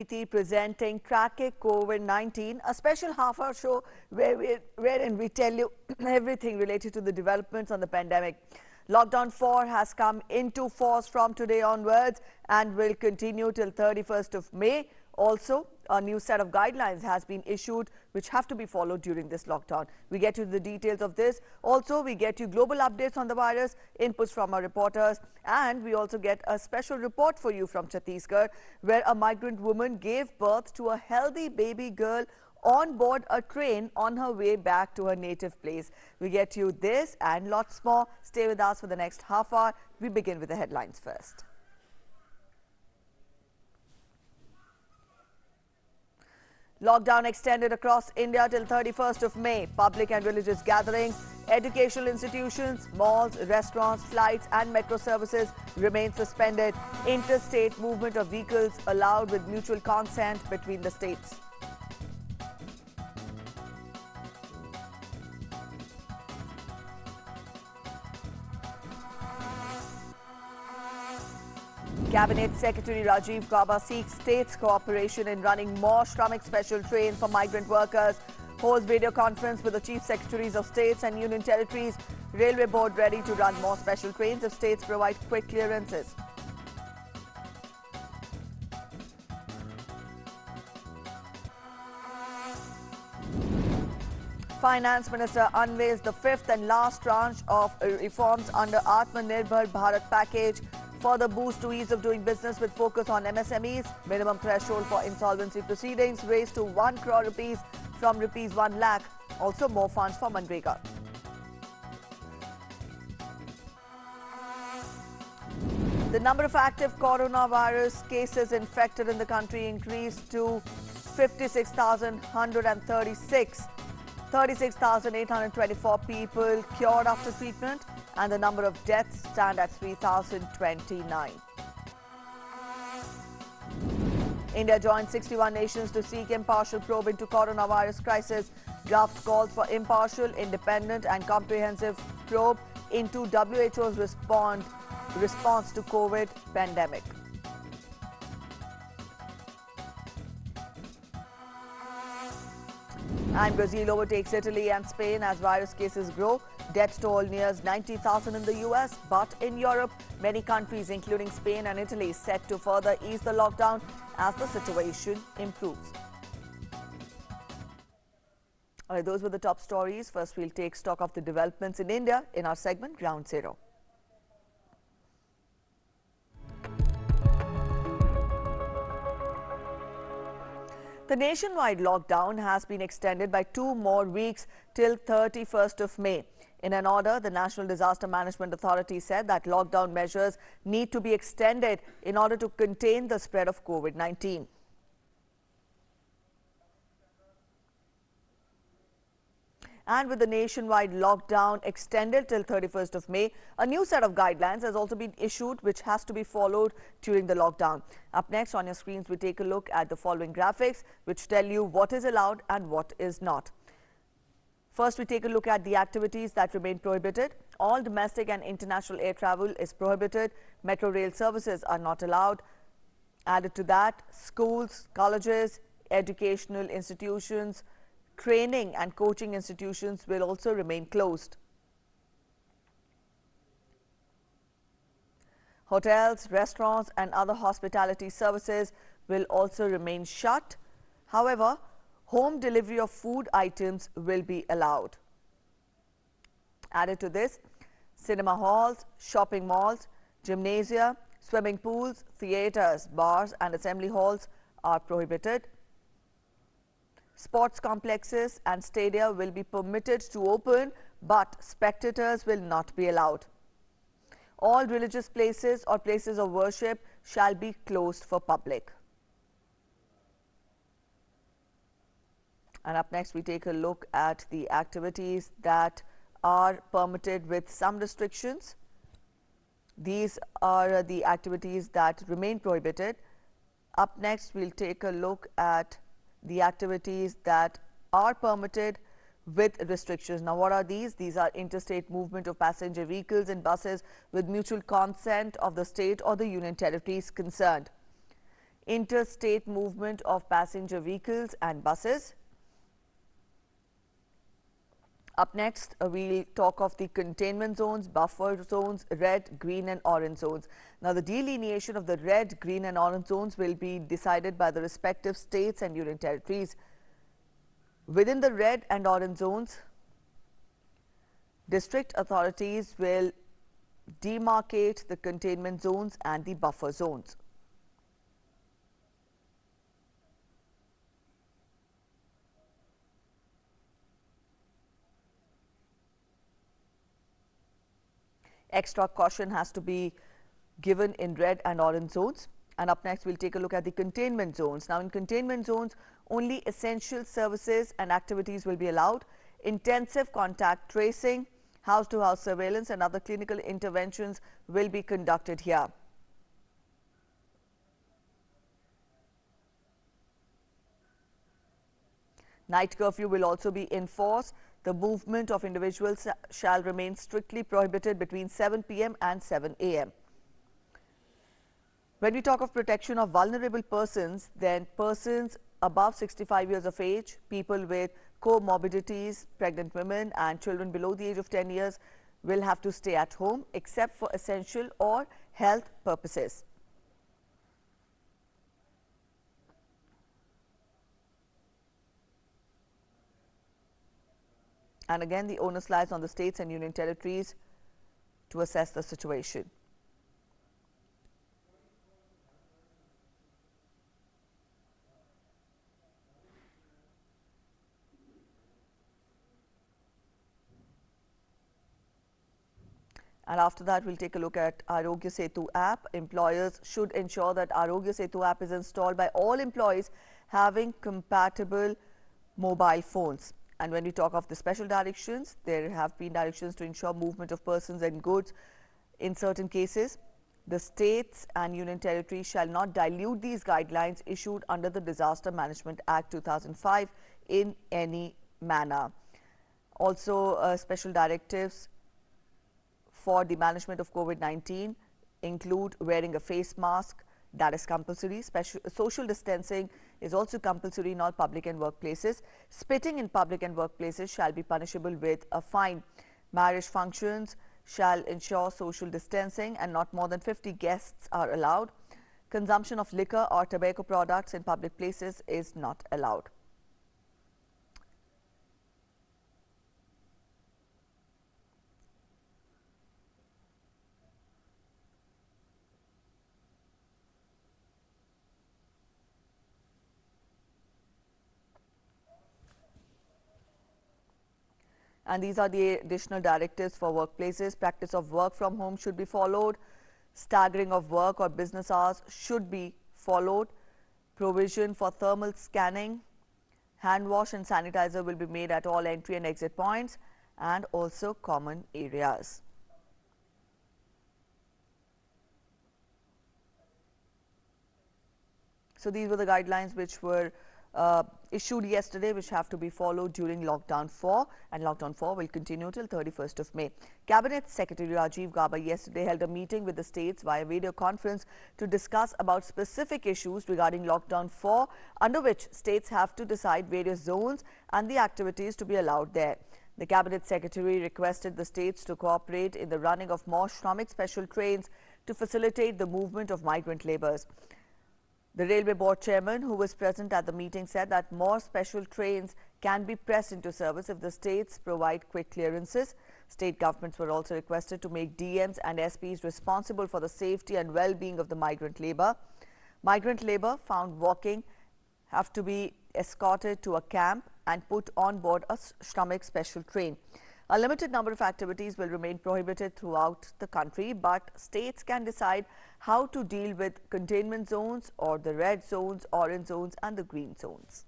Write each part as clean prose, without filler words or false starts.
Presenting Tracking COVID-19, a special half-hour show wherein we tell you everything related to the developments on the pandemic. Lockdown 4 has come into force from today onwards and will continue till 31st of May. Also, a new set of guidelines has been issued which have to be followed during this lockdown. We get you the details of this. Also, we get you global updates on the virus, inputs from our reporters, and we also get a special report for you from Chhattisgarh, where a migrant woman gave birth to a healthy baby girl on board a train on her way back to her native place. We get you this and lots more. Stay with us for the next half hour. We begin with the headlines first. Lockdown extended across India till 31st of May. Public and religious gatherings, educational institutions, malls, restaurants, flights and metro services remain suspended. Interstate movement of vehicles allowed with mutual consent between the states. Cabinet Secretary Rajiv Gauba seeks states' cooperation in running more Shramik special trains for migrant workers. Holds video conference with the Chief Secretaries of states and union territories. Railway Board ready to run more special trains if states provide quick clearances. Finance Minister unveils the fifth and last tranche of reforms under Atmanirbhar Bharat package. Further boost to ease of doing business with focus on MSMEs. Minimum threshold for insolvency proceedings raised to 1 crore rupees from rupees 1 lakh. Also more funds for Manrega. The number of active coronavirus cases infected in the country increased to 56,136. 36,824 people cured after treatment, and the number of deaths stand at 3,029. India joined 61 nations to seek impartial probe into coronavirus crisis. Draft calls for impartial, independent and comprehensive probe into WHO's response to COVID pandemic. And Brazil overtakes Italy and Spain as virus cases grow. Death toll nears 90,000 in the US, but in Europe, many countries including Spain and Italy set to further ease the lockdown as the situation improves. All right, those were the top stories. First, we'll take stock of the developments in India in our segment Ground Zero. The nationwide lockdown has been extended by 2 more weeks till 31st of May. In an order, the National Disaster Management Authority said that lockdown measures need to be extended in order to contain the spread of COVID-19. And with the nationwide lockdown extended till 31st of May, a new set of guidelines has also been issued which has to be followed during the lockdown. Up next on your screens, we take a look at the following graphics which tell you what is allowed and what is not. First, we take a look at the activities that remain prohibited. All domestic and international air travel is prohibited. Metro rail services are not allowed. Added to that, schools, colleges, educational institutions, training and coaching institutions will also remain closed. Hotels, restaurants and other hospitality services will also remain shut. However, home delivery of food items will be allowed. Added to this, cinema halls, shopping malls, gymnasia, swimming pools, theatres, bars and assembly halls are prohibited. Sports complexes and stadia will be permitted to open, but spectators will not be allowed. All religious places or places of worship shall be closed for public. And up next, we take a look at the activities that are permitted with some restrictions. These are the activities that remain prohibited. Up next, we'll take a look at the activities that are permitted with restrictions. Now, what are these? These are interstate movement of passenger vehicles and buses with mutual consent of the state or the union territories concerned. interstate movement of passenger vehicles and buses. Up next, we'll talk of the containment zones, buffer zones, red, green and orange zones. Now, the delineation of the red, green and orange zones will be decided by the respective states and union territories. Within the red and orange zones, district authorities will demarcate the containment zones and the buffer zones. Extra caution has to be given in red and orange zones. And up next, we'll take a look at the containment zones. Now, in containment zones, only essential services and activities will be allowed. Intensive contact tracing, house-to-house surveillance and other clinical interventions will be conducted here. Night curfew will also be enforced. The movement of individuals shall remain strictly prohibited between 7 p.m. and 7 a.m. When we talk of protection of vulnerable persons, then persons above 65 years of age, people with comorbidities, pregnant women and children below the age of 10 years will have to stay at home except for essential or health purposes. And again, the onus lies on the states and union territories to assess the situation. And after that, we'll take a look at Arogya Setu app. Employers should ensure that Arogya Setu app is installed by all employees having compatible mobile phones. And when we talk of the special directions, there have been directions to ensure movement of persons and goods in certain cases. The states and union territories shall not dilute these guidelines issued under the Disaster Management Act 2005 in any manner. Also, special directives for the management of COVID-19 include wearing a face mask, that is compulsory. Social distancing is also compulsory in all public and workplaces. Spitting in public and workplaces shall be punishable with a fine. Marriage functions shall ensure social distancing and not more than 50 guests are allowed. Consumption of liquor or tobacco products in public places is not allowed. And these are the additional directives for workplaces. Practice of work from home should be followed. Staggering of work or business hours should be followed. Provision for thermal scanning. Hand wash and sanitizer will be made at all entry and exit points and also common areas. So these were the guidelines which were issued yesterday, which have to be followed during lockdown 4, and lockdown 4 will continue till 31st of May. Cabinet Secretary Rajiv Gauba yesterday held a meeting with the states via video conference to discuss about specific issues regarding lockdown 4, under which states have to decide various zones and the activities to be allowed there. The Cabinet Secretary requested the states to cooperate in the running of more Shramik special trains to facilitate the movement of migrant labourers. The Railway Board Chairman, who was present at the meeting, said that more special trains can be pressed into service if the states provide quick clearances. State governments were also requested to make DMs and SPs responsible for the safety and well-being of the migrant labour. Migrant labour found walking have to be escorted to a camp and put on board a Shramik special train. A limited number of activities will remain prohibited throughout the country, but states can decide how to deal with containment zones or the red zones, orange zones and the green zones.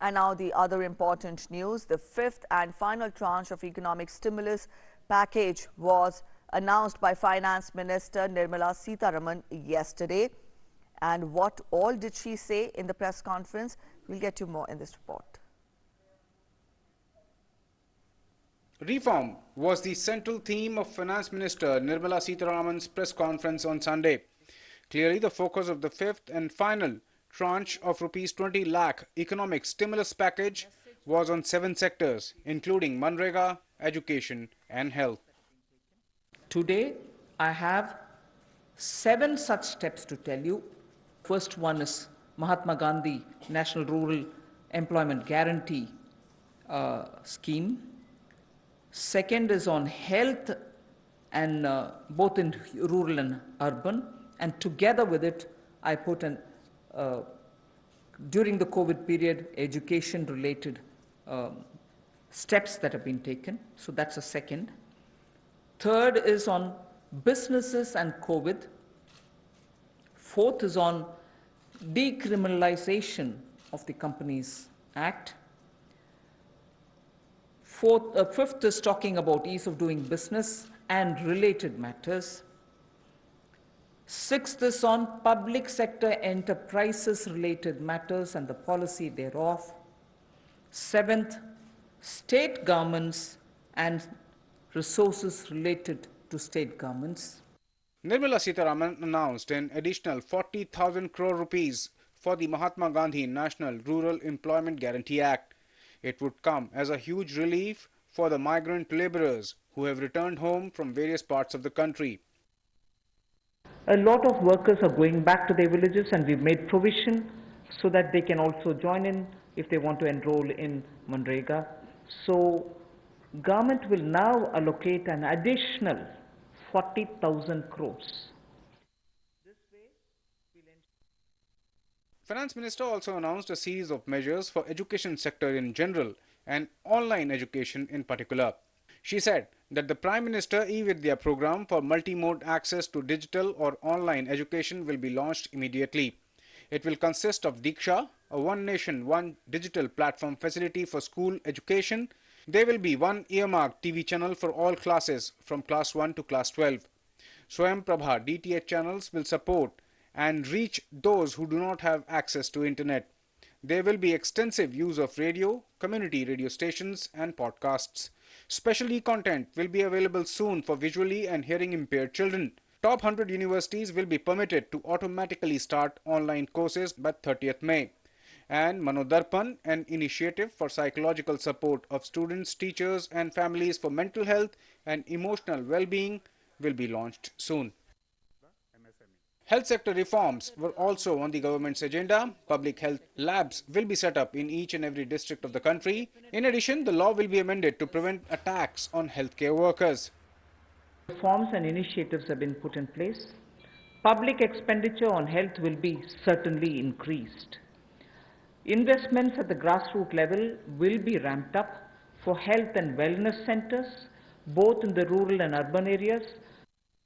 And now the other important news. The fifth and final tranche of economic stimulus package was announced by Finance Minister Nirmala Sitharaman yesterday. And what all did she say in the press conference? We'll get you more in this report. Reform was the central theme of Finance Minister Nirmala Sitharaman's press conference on Sunday. Clearly, the focus of the fifth and final tranche of Rs 20 lakh economic stimulus package was on 7 sectors, including Manrega, education and health. Today, I have 7 such steps to tell you. First one is Mahatma Gandhi National Rural Employment Guarantee Scheme. Second is on health, and both in rural and urban. And together with it, I put during the COVID period, education-related steps that have been taken. So that's a second. Third is on businesses and COVID. Fourth is on decriminalization of the Companies Act. Fifth is talking about ease of doing business and related matters. Sixth is on public sector enterprises related matters and the policy thereof. Seventh, state governments and resources related to state governments. Nirmala Sitharaman announced an additional 40,000 crore rupees for the Mahatma Gandhi National Rural Employment Guarantee Act. It would come as a huge relief for the migrant labourers who have returned home from various parts of the country. A lot of workers are going back to their villages, and we've made provision so that they can also join in if they want to enroll in Manrega. So government will now allocate an additional 40,000 crores. Finance Minister also announced a series of measures for education sector in general and online education in particular. She said that the Prime Minister e-Vidya program for multi-mode access to digital or online education will be launched immediately. It will consist of Diksha, a one nation, one digital platform facility for school education. There will be one earmarked TV channel for all classes from class 1 to class 12. Swayam Prabha DTH channels will support and reach those who do not have access to internet. There will be extensive use of radio, community radio stations and podcasts. Special e-content will be available soon for visually and hearing impaired children. Top 100 universities will be permitted to automatically start online courses by 30th May. And Manodarpan, an initiative for psychological support of students, teachers and families for mental health and emotional well-being, will be launched soon. Health sector reforms were also on the government's agenda. Public health labs will be set up in each and every district of the country. In addition, the law will be amended to prevent attacks on healthcare workers. Reforms and initiatives have been put in place. Public expenditure on health will be certainly increased. Investments at the grassroots level will be ramped up for health and wellness centers, both in the rural and urban areas.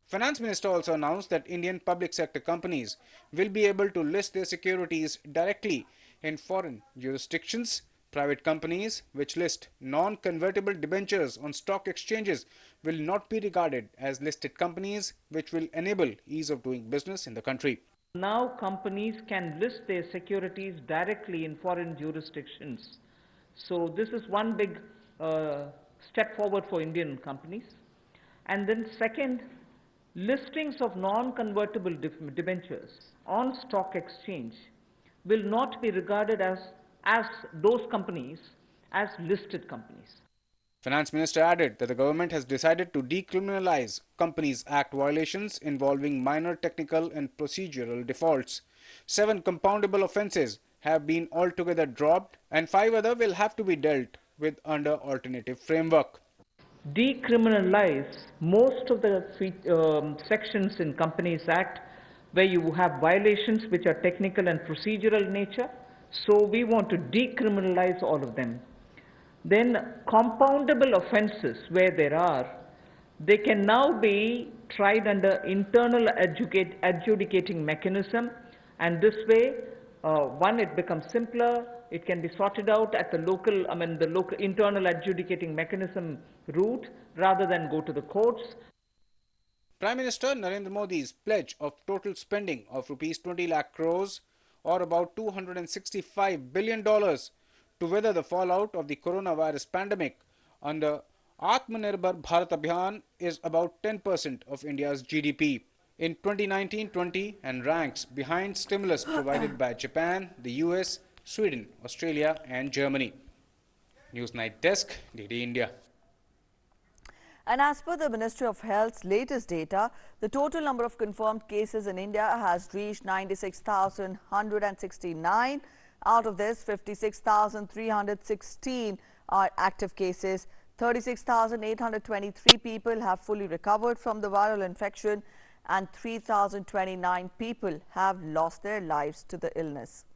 Finance Minister also announced that Indian public sector companies will be able to list their securities directly in foreign jurisdictions. Private companies which list non-convertible debentures on stock exchanges will not be regarded as listed companies, which will enable ease of doing business in the country. Now companies can list their securities directly in foreign jurisdictions. So this is one big step forward for Indian companies. And then second, listings of non-convertible debentures on stock exchange will not be regarded as those companies as listed companies. Finance Minister added that the government has decided to decriminalize Companies Act violations involving minor technical and procedural defaults. 7 compoundable offences have been altogether dropped and 5 other will have to be dealt with under alternative framework. Decriminalize most of the sections in Companies Act where you have violations which are technical and procedural in nature. So we want to decriminalize all of them. Then compoundable offences where there are, they can now be tried under internal adjudicating mechanism, and this way, one, it becomes simpler, it can be sorted out at the local, the local internal adjudicating mechanism route rather than go to the courts. Prime Minister Narendra Modi's pledge of total spending of Rs 20 lakh crores or about $265 billion to weather the fallout of the coronavirus pandemic under Atmanirbhar Bharat Abhiyan is about 10% of India's GDP in 2019-20 and ranks behind stimulus provided by Japan, the US, Sweden, Australia and Germany. Newsnight Desk, DD India. And as per the Ministry of Health's latest data, the total number of confirmed cases in India has reached 96,169. Out of this, 56,316 are active cases. 36,823 people have fully recovered from the viral infection and 3,029 people have lost their lives to the illness.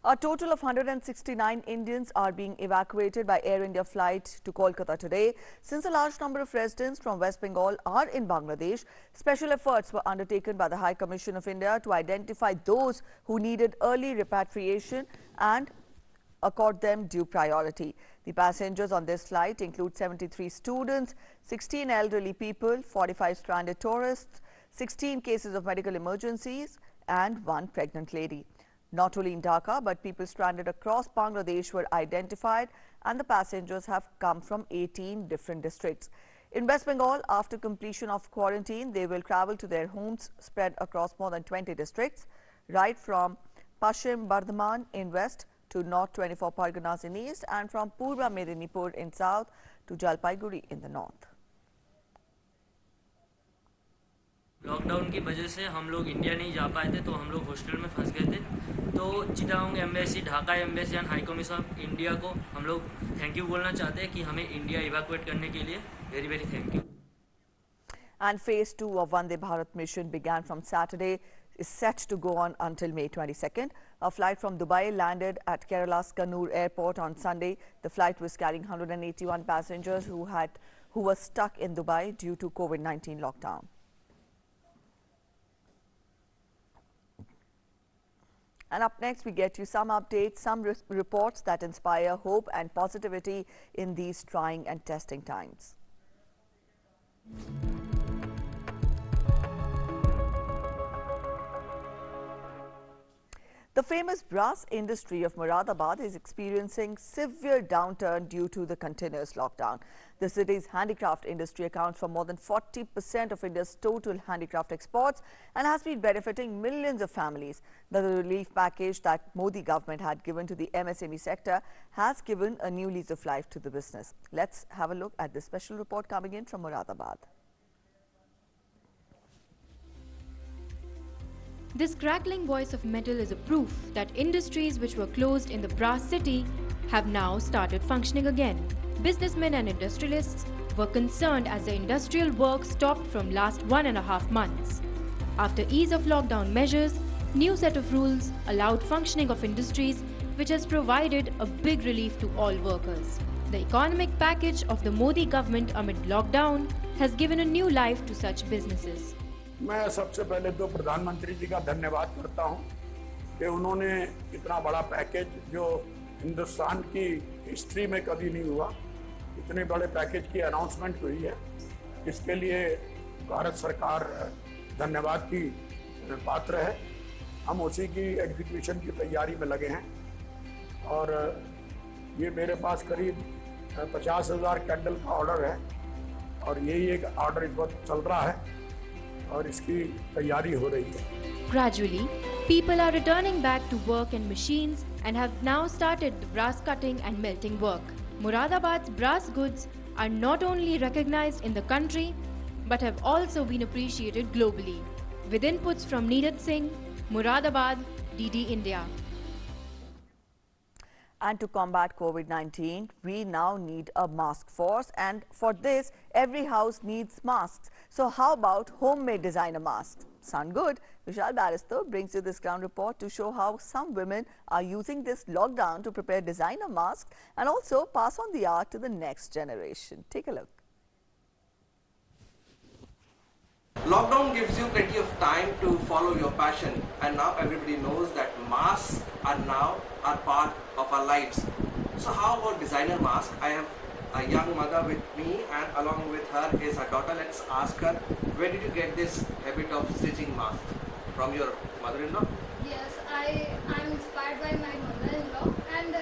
A total of 169 Indians are being evacuated by Air India flight to Kolkata today. Since a large number of residents from West Bengal are in Bangladesh, special efforts were undertaken by the High Commission of India to identify those who needed early repatriation and accord them due priority. The passengers on this flight include 73 students, 16 elderly people, 45 stranded tourists, 16 cases of medical emergencies and 1 pregnant lady. Not only in Dhaka, but people stranded across Bangladesh were identified and the passengers have come from 18 different districts. In West Bengal, after completion of quarantine, they will travel to their homes spread across more than 20 districts, right from Paschim Bardhaman in west to North 24 Parganas in east and from Purba Medinipur in south to Jalpaiguri in the north. Lockdown की वजह से हम लोग India नहीं जा पाए थे, तो हम लोग हॉस्टल में फंस गए थे। तो Chittagong embassy, Dhaka embassy and high commission of India को हम लोग थैंक यू बोलना चाहते हैं कि हमें इंडिया इवैक्यूएट करने के लिए very very thank you. And phase 2 of Vande Bharat mission began from Saturday, is set to go on until May 22nd. A flight from Dubai landed at Kerala's Kannur airport on Sunday. The flight was carrying 181 passengers who were stuck in Dubai due to COVID-19 lockdown. And up next, we get you some updates, some reports that inspire hope and positivity in these trying and testing times. The famous brass industry of Moradabad is experiencing severe downturn due to the continuous lockdown. The city's handicraft industry accounts for more than 40% of India's total handicraft exports and has been benefiting millions of families. The relief package that Modi government had given to the MSME sector has given a new lease of life to the business. Let's have a look at this special report coming in from Moradabad. This crackling voice of metal is a proof that industries which were closed in the brass city have now started functioning again. Businessmen and industrialists were concerned as the industrial work stopped from last 1.5 months. After ease of lockdown measures, new set of rules allowed functioning of industries, which has provided a big relief to all workers. The economic package of the Modi government amid lockdown has given a new life to such businesses. मैं सबसे पहले तो प्रधानमंत्री जी का धन्यवाद करता हूं कि उन्होंने इतना बड़ा पैकेज जो हिंदुस्तान की हिस्ट्री में कभी नहीं हुआ, इतने बड़े पैकेज की अनाउंसमेंट हुई है। इसके लिए भारत सरकार धन्यवाद की पात्र है। हम उसी की एग्जीक्यूशन की तैयारी में लगे हैं और ये मेरे पास करीब 50,000 कैंडल का ऑर्डर है और यही एक ऑर्डर इस वक्त चल रहा है और इसकी तैयारी हो रही है। Gradually, people are returning back to work and machines and have now started the brass cutting and melting work. Moradabad's brass goods are not only recognized in the country but have also been appreciated globally. With inputs from Neeraj Singh, Moradabad, DD India. And to combat COVID-19, we now need a mask force, and for this, every house needs masks. So how about homemade designer masks? Sound good? Vishal Barrister brings you this ground report to show how some women are using this lockdown to prepare designer masks and also pass on the art to the next generation. Take a look. Lockdown gives you plenty of time to follow your passion, and now everybody knows that masks are part of our lives. So how about designer mask? I have a young mother with me, and along with her is her daughter. Let's ask her, where did you get this habit of stitching mask? From your mother-in-law? Yes, I'm inspired by my mother-in-law, and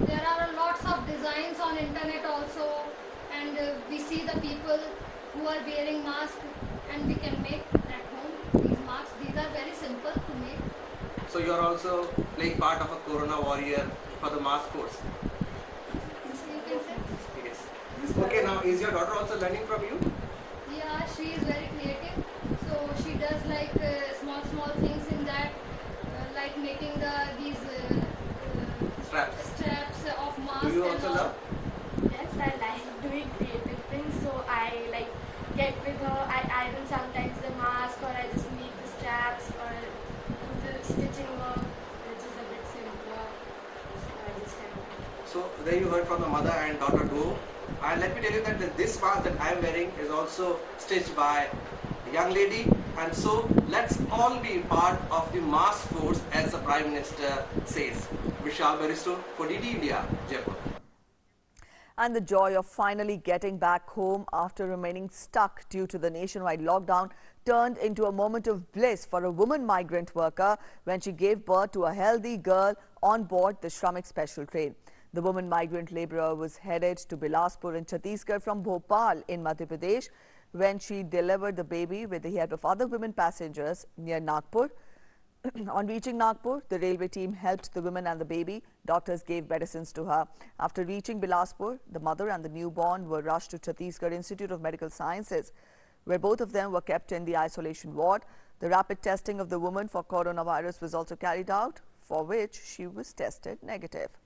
there are lots of designs on internet also, and we see the people who are wearing masks, and we can make at home these masks. These are very simple to make. So you are also playing part of a Corona warrior for the mask force. You can say. Yes. Okay, now is your daughter also learning from you? Yeah, she is very creative. So she does like small things in that, like making these Straps. straps of mask Do you and also all. love? Yes, I like doing creative things, so I like get with her. I iron sometimes the mask, or I just make the straps, or do the stitching work, which is a bit simpler. So I just help. So there you heard from the mother and daughter duo. And let me tell you that this mask that I am wearing is also stitched by a young lady. And so let's all be part of the mask force, as the Prime Minister says. Vishal Baristo for DD India, Jaipur. And the joy of finally getting back home after remaining stuck due to the nationwide lockdown turned into a moment of bliss for a woman migrant worker when she gave birth to a healthy girl on board the Shramik special train. The woman migrant labourer was headed to Bilaspur in Chhattisgarh from Bhopal in Madhya Pradesh when she delivered the baby with the help of other women passengers near Nagpur. On reaching Nagpur, the railway team helped the woman and the baby. Doctors gave medicines to her. After reaching Bilaspur, the mother and the newborn were rushed to Chhattisgarh Institute of Medical Sciences, where both of them were kept in the isolation ward. The rapid testing of the woman for coronavirus was also carried out, for which she was tested negative.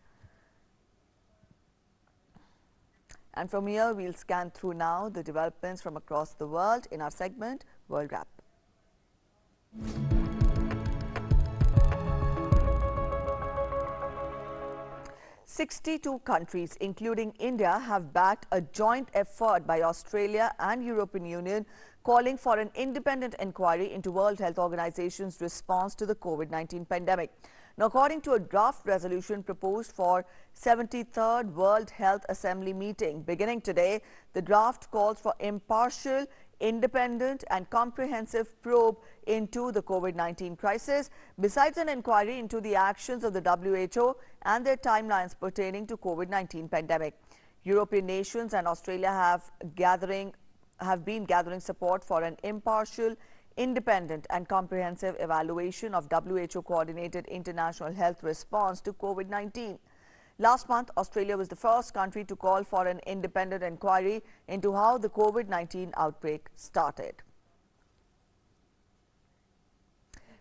And from here, we'll scan through now the developments from across the world in our segment, World Wrap. 62 countries, including India, have backed a joint effort by Australia and European Union calling for an independent inquiry into World Health Organization's response to the COVID-19 pandemic. Now, according to a draft resolution proposed for 73rd World Health Assembly meeting beginning today, the draft calls for impartial, independent and comprehensive probe into the COVID-19 crisis, besides an inquiry into the actions of the WHO and their timelines pertaining to COVID-19 pandemic. European nations and Australia have been gathering support for an impartial, independent and comprehensive evaluation of WHO-coordinated international health response to COVID-19. Last month, Australia was the first country to call for an independent inquiry into how the COVID-19 outbreak started.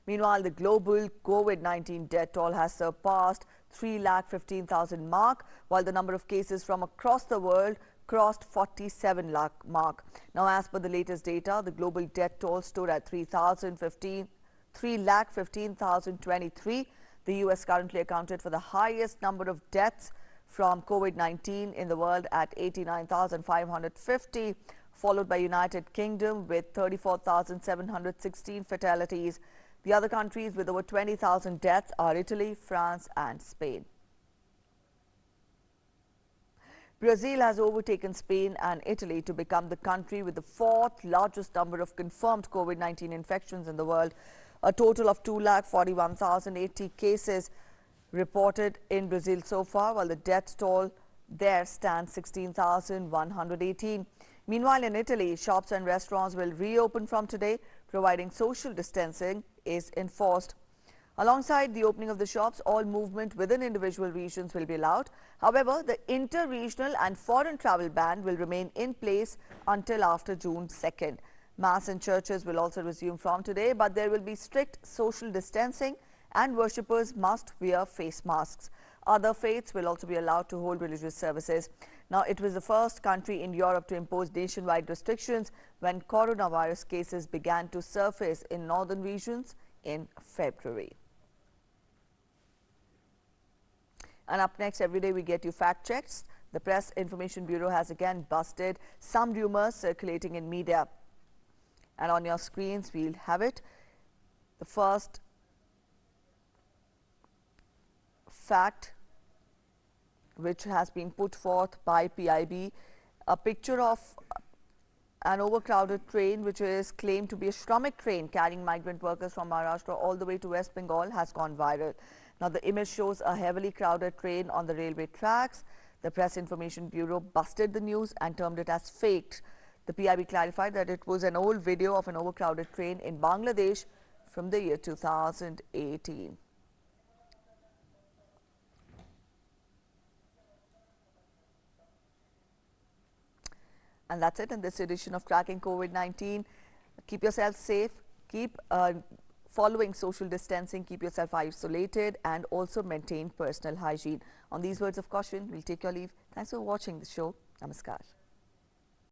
Meanwhile, the global COVID-19 death toll has surpassed 3,15,000 mark, while the number of cases from across the world crossed 47 lakh mark. Now, as per the latest data, the global death toll stood at 3,15,023. The US currently accounted for the highest number of deaths from COVID-19 in the world at 89,550, followed by United Kingdom with 34,716 fatalities. The other countries with over 20,000 deaths are Italy, France and Spain. Brazil has overtaken Spain and Italy to become the country with the fourth largest number of confirmed COVID-19 infections in the world. A total of 2,41,080 cases reported in Brazil so far, while the death toll there stands 16,118. Meanwhile, in Italy, shops and restaurants will reopen from today, providing social distancing is enforced. Alongside the opening of the shops, all movement within individual regions will be allowed. However, the inter-regional and foreign travel ban will remain in place until after June 2nd. Mass in churches will also resume from today, but there will be strict social distancing and worshippers must wear face masks. Other faiths will also be allowed to hold religious services. Now, it was the first country in Europe to impose nationwide restrictions when coronavirus cases began to surface in northern regions in February. And up next, every day we get you fact checks. The Press Information Bureau has again busted some rumors circulating in media. And on your screens, we'll have it. The first fact which has been put forth by PIB, a picture of An overcrowded train, which is claimed to be a Shramik train carrying migrant workers from Maharashtra all the way to West Bengal, has gone viral. Now, the image shows a heavily crowded train on the railway tracks. The Press Information Bureau busted the news and termed it as faked. The PIB clarified that it was an old video of an overcrowded train in Bangladesh from the year 2018. And that's it in this edition of Tracking COVID-19. Keep yourself safe, keep following social distancing, keep yourself isolated, and also maintain personal hygiene. On these words of caution, we'll take your leave. Thanks for watching the show. Namaskar.